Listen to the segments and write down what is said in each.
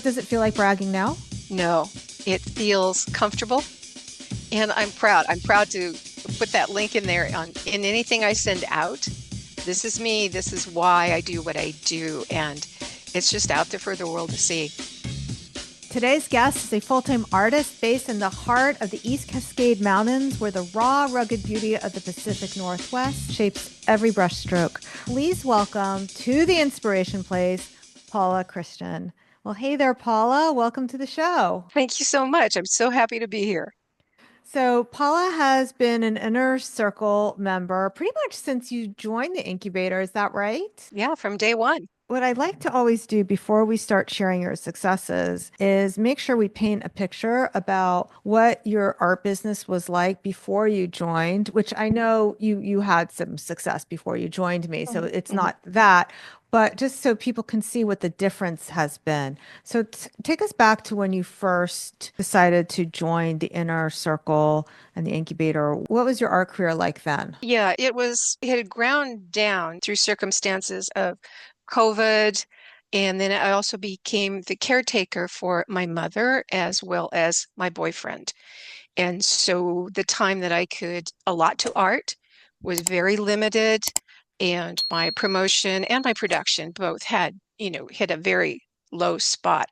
Does it feel like bragging now? No, it feels comfortable and I'm proud. I'm proud to put that link in there in anything I send out. This is me. This is why I do what I do. And it's just out there for the world to see. Today's guest is a full-time artist based in the heart of the East Cascade Mountains, where the raw, rugged beauty of the Pacific Northwest shapes every brushstroke. Please welcome to the Inspiration Place, Paula Christen. Well, hey there, Paula. Welcome to the show. Thank you so much. I'm so happy to be here. So, Paula has been an inner circle member pretty much since you joined the incubator. Is that right? Yeah, from day one. What I like to always do before we start sharing your successes is make sure we paint a picture about what your art business was like before you joined, which I know you had some success before you joined me, so Mhm, it's mhm. not that, but just so people can see what the difference has been. So take us back to when you first decided to join the inner circle and the incubator. What was your art career like then? Yeah, it had ground down through circumstances of COVID. And then I also became the caretaker for my mother as well as my boyfriend. And so the time that I could allot to art was very limited, and my promotion and my production both had, hit a very low spot.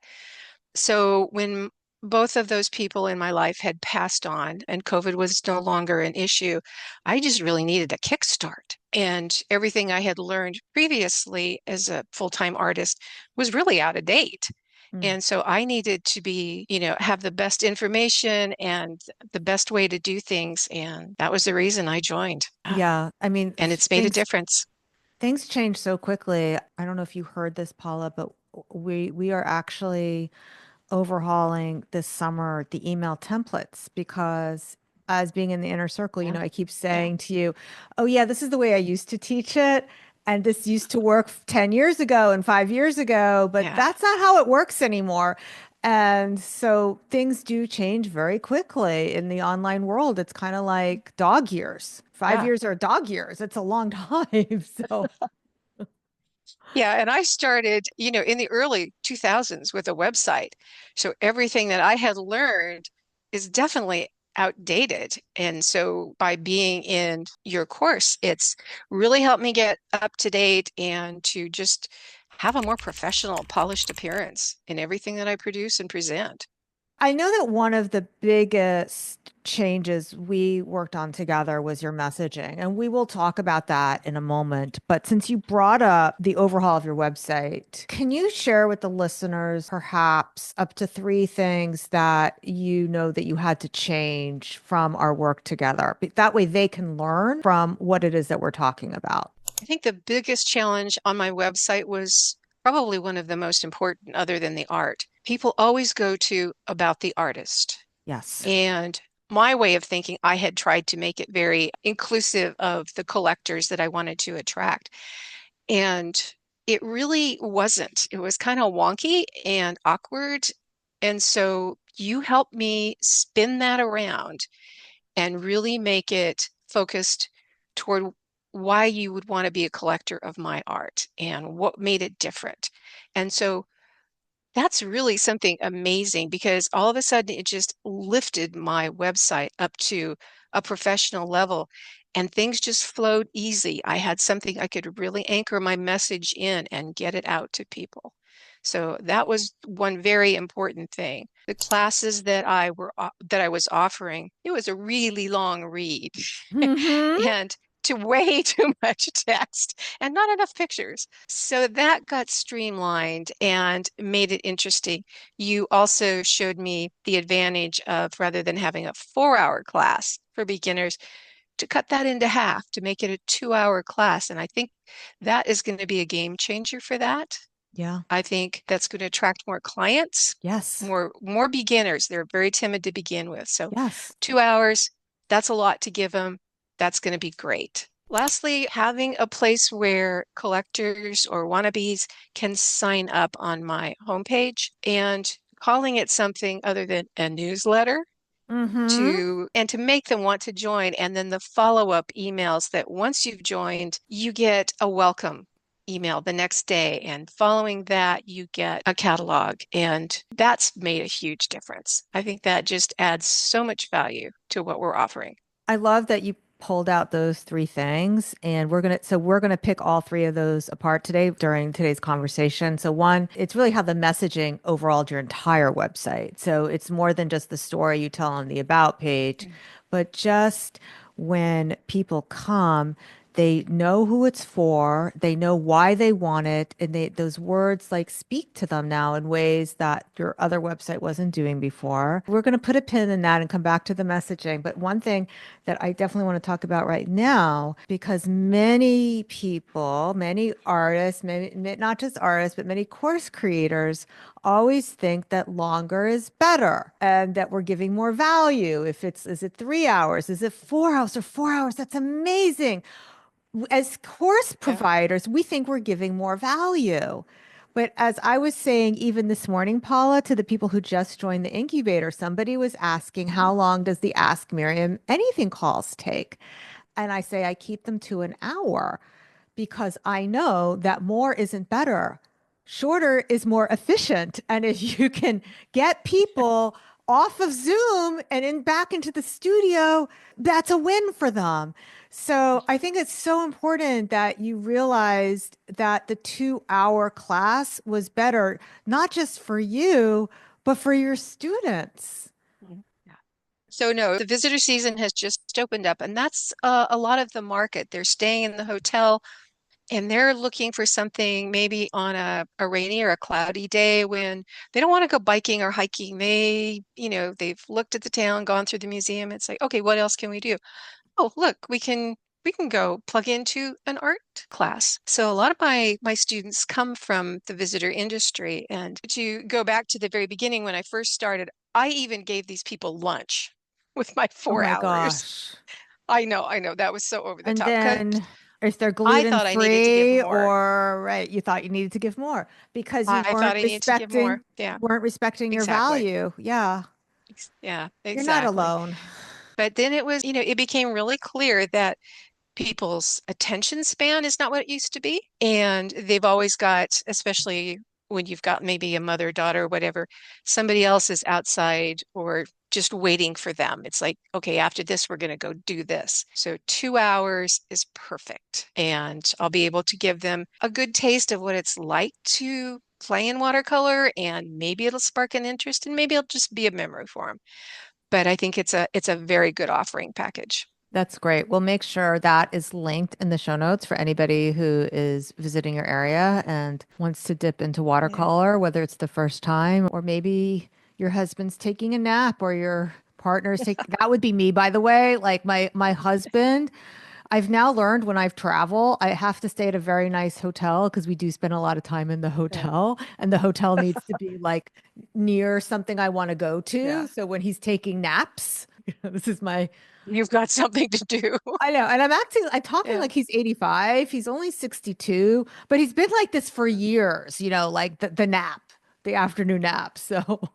So when both of those people in my life had passed on and COVID was no longer an issue, I just really needed a kickstart. And everything I had learned previously as a full-time artist was really out of date. Mm. And so I needed to be, have the best information and the best way to do things. And that was the reason I joined. Yeah, I mean, And it's made a things difference. Things change so quickly. I don't know if you heard this, Paula, but we are actually overhauling this summer the email templates because as being in the inner circle, Yeah. I keep Yeah. saying to you, "Oh yeah, this is the way I used to teach it." And this used to work 10 years ago and 5 years ago, but Yeah. that's not how it works anymore. And so things do change very quickly in the online world. It's kind of like dog years. Five Yeah. years are dog years. It's a long time. So Yeah, and I started, in the early 2000s with a website. So everything that I had learned is definitely outdated. And so by being in your course, it's really helped me get up to date and to just have a more professional, polished appearance in everything that I produce and present. I know that one of the biggest changes we worked on together was your messaging, and we will talk about that in a moment. But since you brought up the overhaul of your website, can you share with the listeners perhaps up to three things that you know that you had to change from our work together? That way they can learn from what it is that we're talking about. I think the biggest challenge on my website was probably one of the most important, other than the art. People always go to about the artist. Yes. And my way of thinking, I had tried to make it very inclusive of the collectors that I wanted to attract. And it really wasn't. It was kind of wonky and awkward. And so you helped me spin that around and really make it focused toward why you would want to be a collector of my art and what made it different. And so that's really something amazing because all of a sudden it just lifted my website up to a professional level and things just flowed easy. I had something I could really anchor my message in and get it out to people. So that was one very important thing. The classes that I was offering, it was a really long read Hmm. and to way too much text and not enough pictures. So that got streamlined and made it interesting. You also showed me the advantage of rather than having a 4 hour class for beginners, to cut that into half to make it a 2 hour class. And I think that is going to be a game changer for that. Yeah. I think that's going to attract more clients, Yes. more beginners. They're very timid to begin with. So Yes. 2 hours, that's a lot to give them. That's going to be great. Lastly, having a place where collectors or wannabes can sign up on my homepage and calling it something other than a newsletter Hmm. to make them want to join. And then the follow-up emails that once you've joined, you get a welcome. email the next day. And following that, you get a catalog. And that's made a huge difference. I think that just adds so much value to what we're offering. I love that you pulled out those three things, and we're gonna pick all three of those apart today during today's conversation. So one, it's really how the messaging overall your entire website. So it's more than just the story you tell on the about page, but just when people come, they know who it's for, they know why they want it, and those words like speak to them now in ways that your other website wasn't doing before. We're going to put a pin in that and come back to the messaging. But one thing that I definitely want to talk about right now, because many people, many artists, maybe not just artists, but many course creators always think that longer is better and that we're giving more value. Is it 3 hours? Is it 4 hours or 4 hours? That's amazing. As course Yeah. providers, we think we're giving more value. But as I was saying, even this morning, Paula, to the people who just joined the incubator, somebody was asking, how long does the Ask Miriam Anything calls take? And I say, I keep them to an hour because I know that more isn't better. Shorter is more efficient. And if you can get people off of Zoom and back into the studio, that's a win for them. So I think it's so important that you realized that the 2 hour class was better, not just for you, but for your students. Mhm. Yeah. So no, the visitor season has just opened up, and that's a lot of the market. They're staying in the hotel and they're looking for something maybe on a rainy or a cloudy day when they don't want to go biking or hiking. They've looked at the town, gone through the museum. It's like, okay, what else can we do? Oh, look, we can go plug into an art class. So a lot of my students come from the visitor industry. And to go back to the very beginning when I first started, I even gave these people lunch with my Oh four my hours. gosh. I know, that was so over the And top because then if they're I gluten thought I needed to give free more. or right, you thought you needed to give more because I thought I needed to give more. Yeah, you weren't respecting your exactly. value. Yeah. Yeah, You're not exactly. alone. But then it became really clear that people's attention span is not what it used to be. And they've always got, especially when you've got maybe a mother, daughter, whatever, somebody else is outside or just waiting for them. It's like, okay, after this, we're going to go do this. So 2 hours is perfect. And I'll be able to give them a good taste of what it's like to play in watercolor, and maybe it'll spark an interest, and maybe it'll just be a memory for them. But I think it's a very good offering package. That's great. We'll make sure that is linked in the show notes for anybody who is visiting your area and wants to dip into Yeah. watercolor, whether it's the first time or maybe your husband's taking a nap or your partner's taking, that would be me, by the way. Like my husband, I've now learned when I've traveled, I have to stay at a very nice hotel because we do spend a lot of time in the Yeah. hotel, and the hotel needs to be like near something I want to go Yeah. to. So when he's taking naps, this is my You've got something to do. I know. And I'm talking Yeah. like he's 85. He's only 62, but he's been like this for years, like the nap, the afternoon nap. So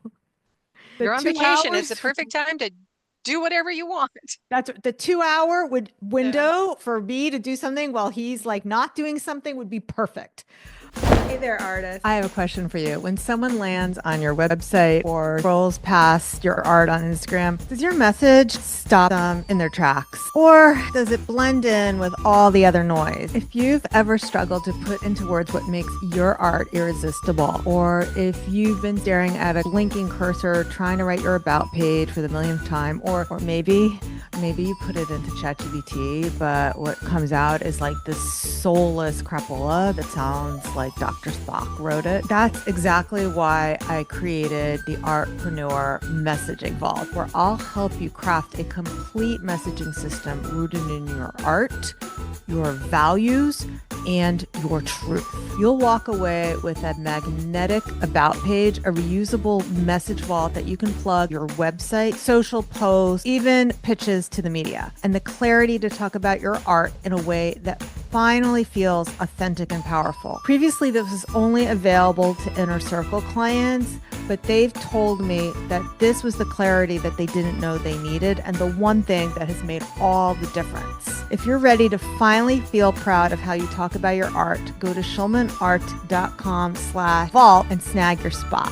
the You're on two vacation. It's the hours, perfect time to do whatever you want. that's the 2 hour Yeah. window for me to do something while he's like not doing something would be perfect. Hey there, artist. I have a question for you. When someone lands on your website or scrolls past your art on Instagram, does your message stop them in their tracks? Or does it blend in with all the other noise? If you've ever struggled to put into words what makes your art irresistible, or if you've been staring at a blinking cursor trying to write your about page for the millionth time, or maybe you put it into ChatGPT, but what comes out is like this soulless crapola that sounds like Dr. Spock wrote it. That's exactly why I created the Artpreneur messaging vault, where I'll help you craft a complete messaging system rooted in your art, your values, and your truth. You'll walk away with a magnetic about page, a reusable message vault that you can plug your website, social posts, even pitches to the media, and the clarity to talk about your art in a way that finally feels authentic and powerful. Previously, this was only available to inner circle clients, but they've told me that this was the clarity that they didn't know they needed and the one thing that has made all the difference. If you're ready to finally feel proud of how you talk about your art, go to schulmanart.com/vault and snag your spot.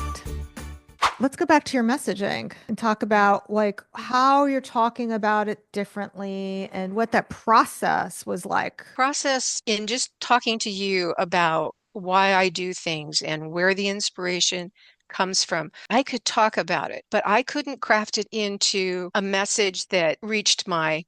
Let's go back to your messaging and talk about like how you're talking about it differently and what that process was like. Process in just talking to you about why I do things and where the inspiration comes from. I could talk about it, but I couldn't craft it into a message that reached my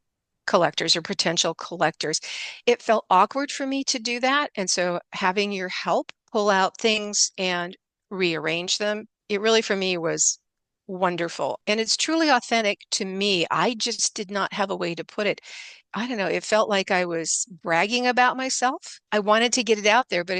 collectors or potential collectors. It felt awkward for me to do that. And so having your help pull out things and rearrange them, it really for me was wonderful. And it's truly authentic to me. I just did not have a way to put it. I don't know, it felt like I was bragging about myself. I wanted to get it out there, but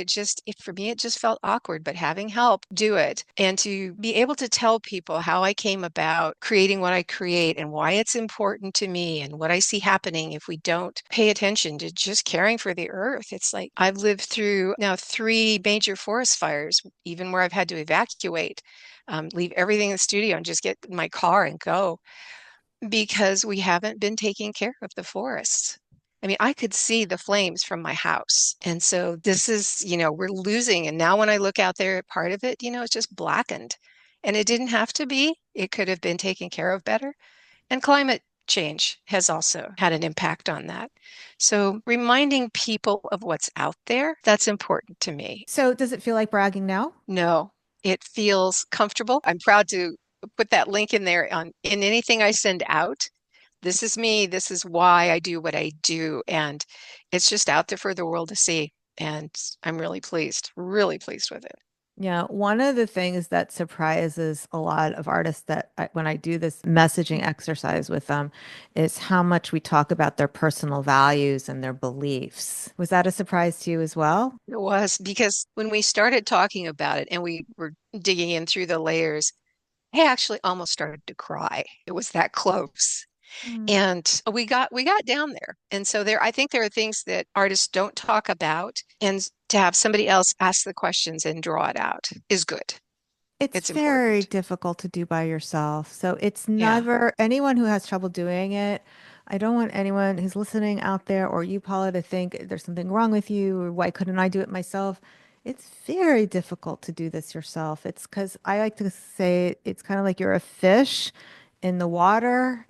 for me, it just felt awkward. But having help do it and to be able to tell people how I came about creating what I create and why it's important to me and what I see happening if we don't pay attention to just caring for the earth. It's like I've lived through now 3 major forest fires, even where I've had to evacuate, leave everything in the studio and just get in my car and go because we haven't been taking care of the forests. I mean, I could see the flames from my house. And so this is, we're losing. And now when I look out there, part of it, it's just blackened. And it didn't have to be. It could have been taken care of better. And climate change has also had an impact on that. So reminding people of what's out there, that's important to me. So, does it feel like bragging now? No, it feels comfortable. I'm proud to put that link in there in anything I send out. This is me. This is why I do what I do. And it's just out there for the world to see. And I'm really pleased with it. Yeah, one of the things that surprises a lot of artists when I do this messaging exercise with them is how much we talk about their personal values and their beliefs. Was that a surprise to you as well? It was because when we started talking about it and we were digging in through the layers, I actually almost started to cry. It was that close. Mm. And we got down there. And so I think there are things that artists don't talk about, and to have somebody else ask the questions and draw it out is good. It's It's very important. difficult to do by yourself. So it's Yeah. never anyone who has trouble doing it. I don't want anyone who's listening out there or you, Paula, to think there's something wrong with you or why couldn't I do it myself? It's very difficult to do this yourself. It's because I like to say it's kind of like you're a fish in the water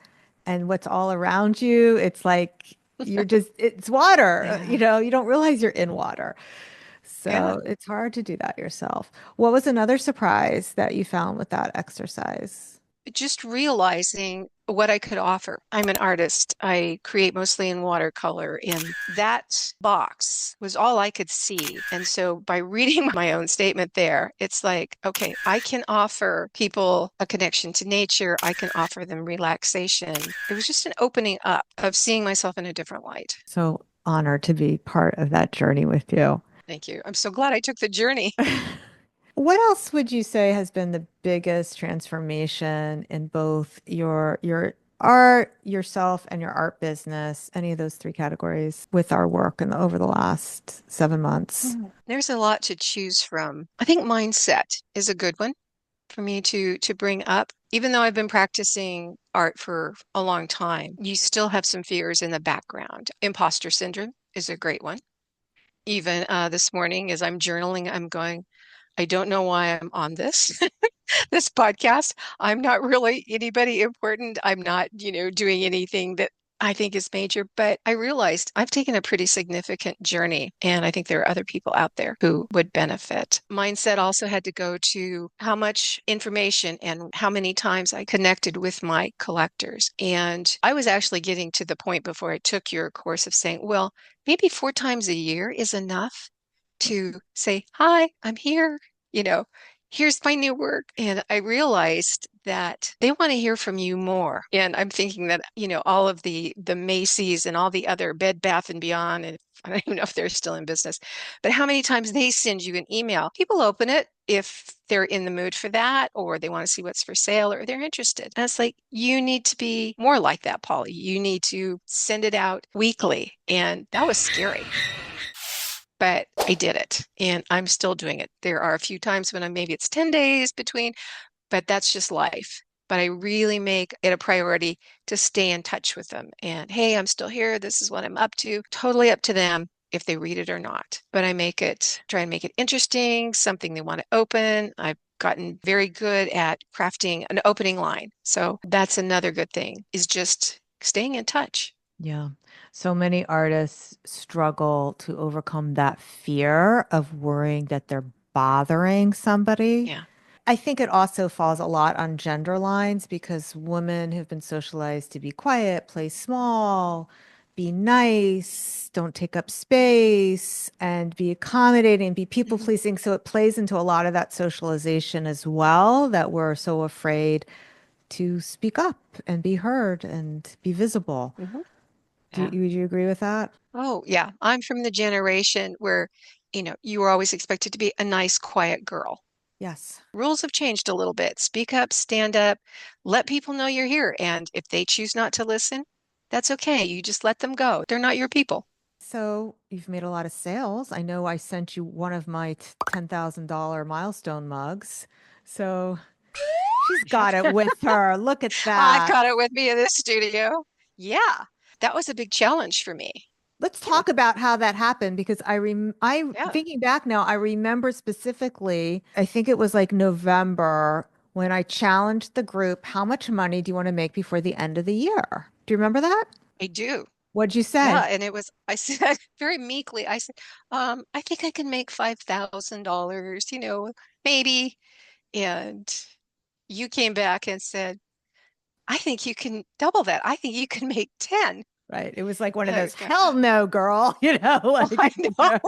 and what's all around you. It's like it's water. Yeah. You don't realize you're in water. Yeah. So it's hard to do that yourself. What was another surprise that you found with that exercise? Just realizing what I could offer. I'm an artist. I create mostly in watercolor, and that box was all I could see. And so by reading my own statement there, it's like, okay, I can offer people a connection to nature. I can offer them relaxation. It was just an opening up of seeing myself in a different light. So honored to be part of that journey with you. Thank you. I'm so glad I took the journey. What else would you say has been the biggest transformation in both your art, yourself, and your art business? Any of those three categories with our work over the last 7 months? There's a lot to choose from. I think mindset is a good one for me to bring up. Even though I've been practicing art for a long time, you still have some fears in the background. Imposter syndrome is a great one. Even this morning, as I'm journaling, I'm going, I don't know why I'm on this this podcast. I'm not really anybody important. I'm not, doing anything that I think is major, but I realized I've taken a pretty significant journey, and I think there are other people out there who would benefit. Mindset also had to go to how much information and how many times I connected with my collectors. And I was actually getting to the point before I took your course of saying, well, maybe 4 times a year is enough to say, hi, I'm here. You know, here's my new work. And I realized that they want to hear from you more. And I'm thinking that, all of the Macy's and all the other Bed Bath and Beyond, and I don't even know if they're still in business, but how many times they send you an email, people open it if they're in the mood for that, or they want to see what's for sale, or they're interested. And it's like, you need to be more like that, Polly. You need to send it out weekly. And that was scary. but I did it and I'm still doing it. There are a few times when maybe it's 10 days between, but that's just life. But I really make it a priority to stay in touch with them. And hey, I'm still here. This is what I'm up to. Totally up to them if they read it or not. But I try and make it interesting, something they want to open. I've gotten very good at crafting an opening line. So that's another good thing, is just staying in touch. Yeah. So many artists struggle to overcome that fear of worrying that they're bothering somebody. Yeah. I think it also falls a lot on gender lines because women have been socialized to be quiet, play small, be nice, don't take up space, and be accommodating, be people Hmm. pleasing. So it plays into a lot of that socialization as well, that we're so afraid to speak up and be heard and be visible. Hmm. Would Yeah. you agree with that? Oh, yeah. I'm from the generation where, you were always expected to be a nice, quiet girl. Yes. Rules have changed a little bit. Speak up, stand up, let people know you're here. And if they choose not to listen, that's okay. You just let them go. They're not your people. So you've made a lot of sales. I know I sent you one of my $10,000 milestone mugs. So she's got it with her. Look at I've that. got it with me in this studio. Yeah, that was a big challenge for me. Let's Yeah, talk about how that happened because I yeah, thinking back now, I remember specifically, I think it was like November when I challenged the group, how much money do you want to make before the end of the year? Do you remember that? I do. What'd you Yeah, say? and I said very meekly, I said, I think I can make $5,000, maybe. And you came back and said, I think you can double that. I think you can make 10. Right. It was like one of And I those, was going, hell no, girl, I like, know,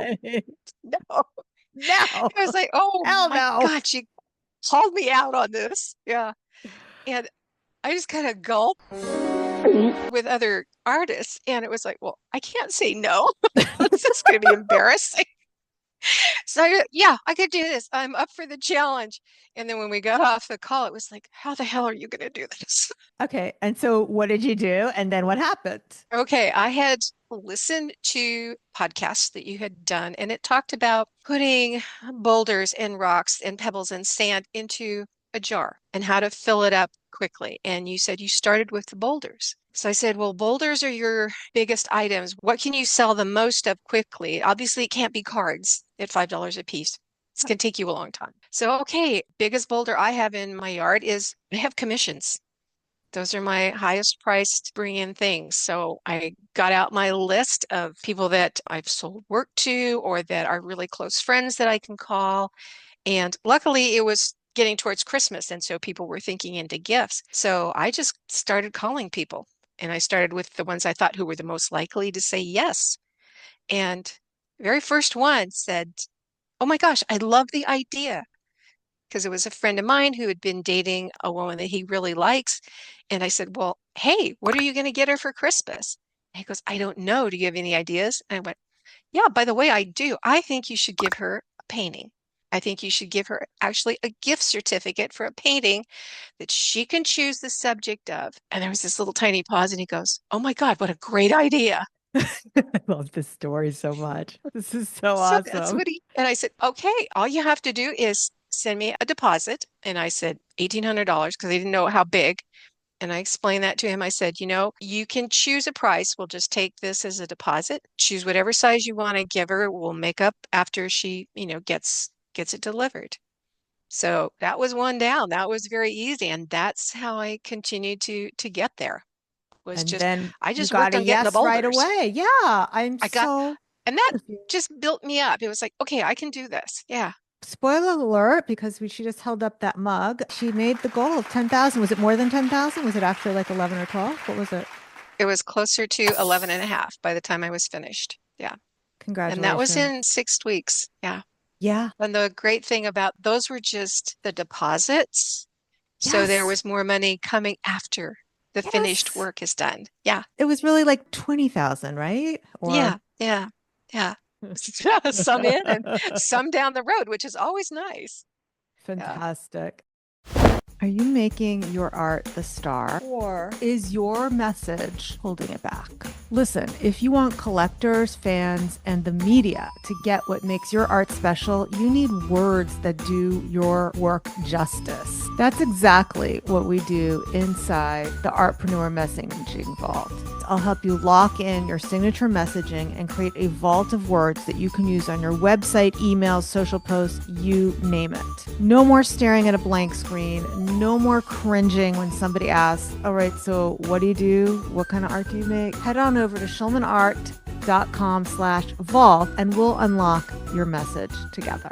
no. no, It was like, oh hell my no. God, she called me out on this. Yeah. And I just kind of gulped with other artists. And it was like, well, I can't say no. This is going to be embarrassing. So yeah, I could do this. I'm up for the challenge. And then when we got off the call, it was like, how the hell are you going to do this? Okay. And so what did you do? And then what happened? Okay, I had listened to podcasts that you had done, and it talked about putting boulders and rocks and pebbles and sand into a jar and how to fill it up quickly. And you said you started with the boulders. So I said, well, boulders are your biggest items. What can you sell the most of quickly? Obviously, it can't be cards at $5 a piece. It's going to take you a long time. So, okay, biggest boulder I have in my yard is I have commissions. Those are my highest priced bring in things. So I got out my list of people that I've sold work to or that are really close friends that I can call. And luckily it was getting towards Christmas. And so people were thinking into gifts. So I just started calling people. And I started with the ones I thought who were the most likely to say yes. And the very first one said, oh my gosh, I love the idea because it was a friend of mine who had been dating a woman that he really likes. And I said, well, hey, what are you going to get her for Christmas? And he goes, I don't know. Do you have any ideas? And I went, yeah, by the way, I do. I think you should give her a painting. I think you should give her actually a gift certificate for a painting that she can choose the subject of. And there was this little tiny pause, and he goes, oh my God, what a great idea. I love this story so much. This is so So that's awesome. what and I said, okay, all you have to do is send me a deposit. And I said, $1,800 because I didn't know how big. And I explained that to him. I said, you can choose a price. We'll just take this as a deposit. Choose whatever size you want to give her. We'll make up after she, gets it delivered. So that was one down. That was very easy. And that's how I continued to get there. Was And just then I you just got worked a on getting the yes right boulders. away. Yeah, I'm I got so and that proud of you. just built me up. It was like, okay, I can do this. Yeah. Spoiler alert, because she just held up that mug. She made the goal of 10,000. Was it more than 10,000? Was it actually like 11 or 12? What was it? It was closer to 11 and a half by the time I was finished. Yeah. And that was Congratulations. in 6 weeks. Yeah. Yeah. And the great thing about those were just the deposits. So there Yes. was more money coming after the finished Yes. work is done. Yeah. It was really like 20,000, right? Or Yeah. Yeah. Yeah. Some in and some down the road, which is always nice. Yeah. fantastic. Are you making your art the star, or is your message holding it back? Listen, if you want collectors, fans, and the media to get what makes your art special, you need words that do your work justice. That's exactly what we do inside the Artpreneur Messaging Vault. I'll help you lock in your signature messaging and create a vault of words that you can use on your website, emails, social posts, you name it. No more staring at a blank screen. No more cringing when somebody asks, all right, so what do you do? What kind of art do you make? Head on over to schulmanart.com/vault and we'll unlock your message together.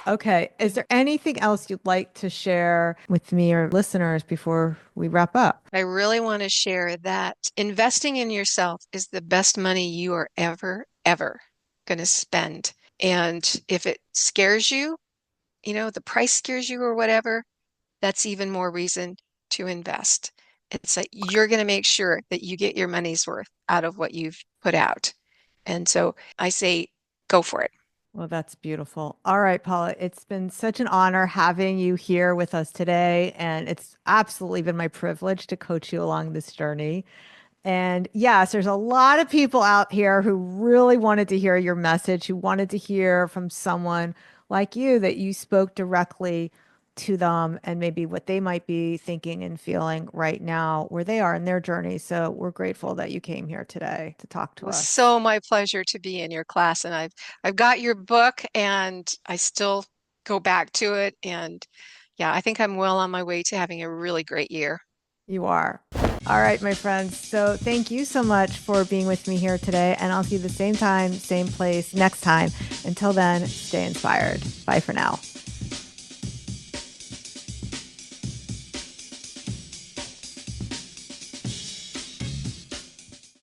Okay. Is there anything else you'd like to share with me or listeners before we wrap up? I really want to share that investing in yourself is the best money you are ever going to spend. And if it scares you, the price scares you or whatever, that's even more reason to invest. It's like you're going to make sure that you get your money's worth out of what you've put out. And so I say, go for it. Well, that's beautiful. All right, Paula, it's been such an honor having you here with us today. And it's absolutely been my privilege to coach you along this journey. And yes, there's a lot of people out here who really wanted to hear your message, who wanted to hear from someone like you that you spoke directly to them and maybe what they might be thinking and feeling right now where they are in their journey. So we're grateful that you came here today to talk It to was us. so my pleasure to be in your class, and I've got your book, and I still go back to it. And yeah, I think I'm well on my way to having a really great year. You are. All right, my friends. So thank you so much for being with me here today. And I'll see you the same time, same place next time. Until then, stay inspired. Bye for now.